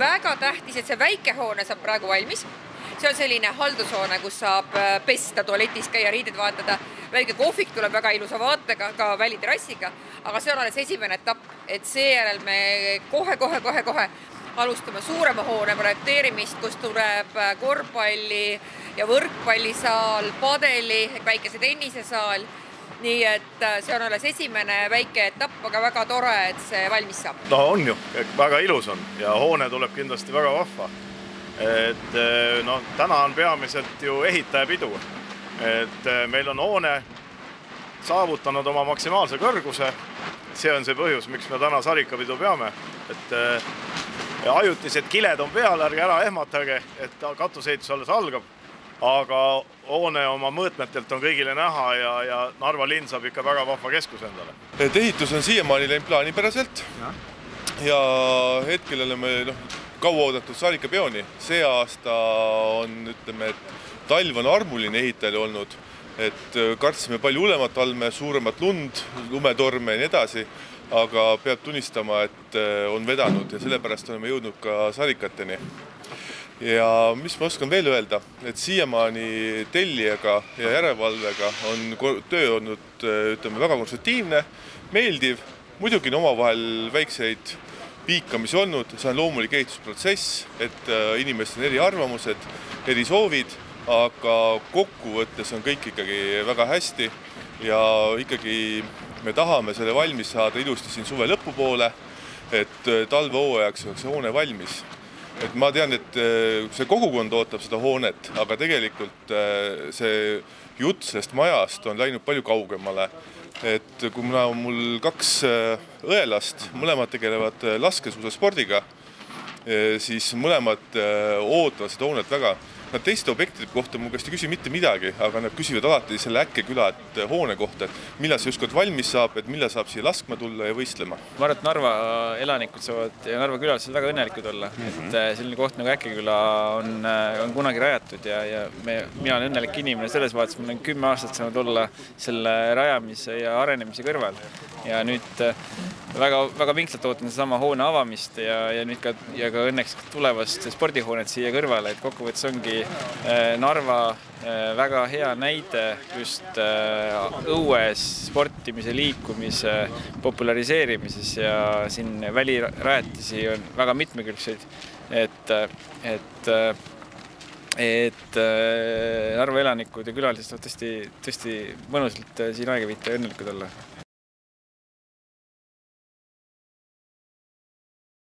väga tähtis, et see väike hoone saab praegu valmis. See on selline haldushoone, kus saab pesta, tualetis käia, riided vaatada. Väike kohvik tuleb väga ilusa vaatega, ka väliterrassiga, aga see on alles esimene etapp, et seejärel me kohe alustame suurema hoone projekteerimist, kus tuleb korvpalli ja võrkpallisaal, padeli, väikese tennisesaal. Nii et see on alles esimene väike etapp, aga väga tore, et see valmis saab. No on ju, väga ilus on ja hoone tuleb kindlasti väga vahva. Et no, täna on peamiselt ju ehitajapidu. Et meil on hoone saavutanud oma maksimaalse kõrguse. See on see põhjus, miks me täna sarikapidu peame. Et ajutised kiled on peal, ärge ära ehmatage, et katusehitus alles algab. Aga hoone oma mõõtmetelt on kõigile näha ja Narva linn saab ikka väga vahva keskus endale. Et ehitus on siiamaani läinud plaanipäraselt ja hetkel oleme kaua oodatud sarikapeoni. See aasta on, ütleme, et talv on armuline ehitajal olnud, et kartsime palju hullemat talme, suuremat lund, lumetorme ja nii edasi, aga peab tunnistama, et on vedanud ja sellepärast oleme jõudnud ka sarikateni. Ja mis ma oskan veel öelda, et siiamaani tellijaga ja järelevalvega on töö olnud, ütleme, väga konstruktiivne, meeldiv, muidugi on omavahel väikseid piikamisi olnud, see on loomulik ehitusprotsess, et inimestel on eri arvamused, eri soovid, aga kokkuvõttes on kõik ikkagi väga hästi ja ikkagi me tahame selle valmis saada ilusti siin suve lõpupoole, et talvehooajaks oleks see hoone valmis. Et ma tean, et see kogukond ootab seda hoonet, aga tegelikult see jutt sellest majast on läinud palju kaugemale. Et kui mul 2 õelast, mõlemad tegelevad laskesuusaspordiga, siis mõlemad ootavad seda hoonet väga. Nad teiste objektide kohta mu käest ei küsi mitte midagi, aga nad küsivad alati selle Äkkeküla hoone kohta, et millal see ükskord valmis saab, et millal saab siia laskma tulla ja võistlema. Ma arvan, et Narva elanikud saavad ja Narva külased väga õnnelikud olla. Et selline koht nagu Äkkeküla on kunagi rajatud ja mina olen õnnelik inimene selles vaates, mul on 10 aastat saanud olla selle rajamise ja arenemise kõrval. Ja nüüd väga pingsalt ootan sama hoone avamist ja nüüd ka õnneks tulevast spordihoonet siia kõrvale, et kokkuvõttes ongi Narva väga hea näide just õues sportimise, liikumise, populariseerimises ja siin välirajatisi on väga mitmekülgseid, et Narva elanikud ja külalised tõesti mõnusalt siin aega viita ja õnnelikud olla.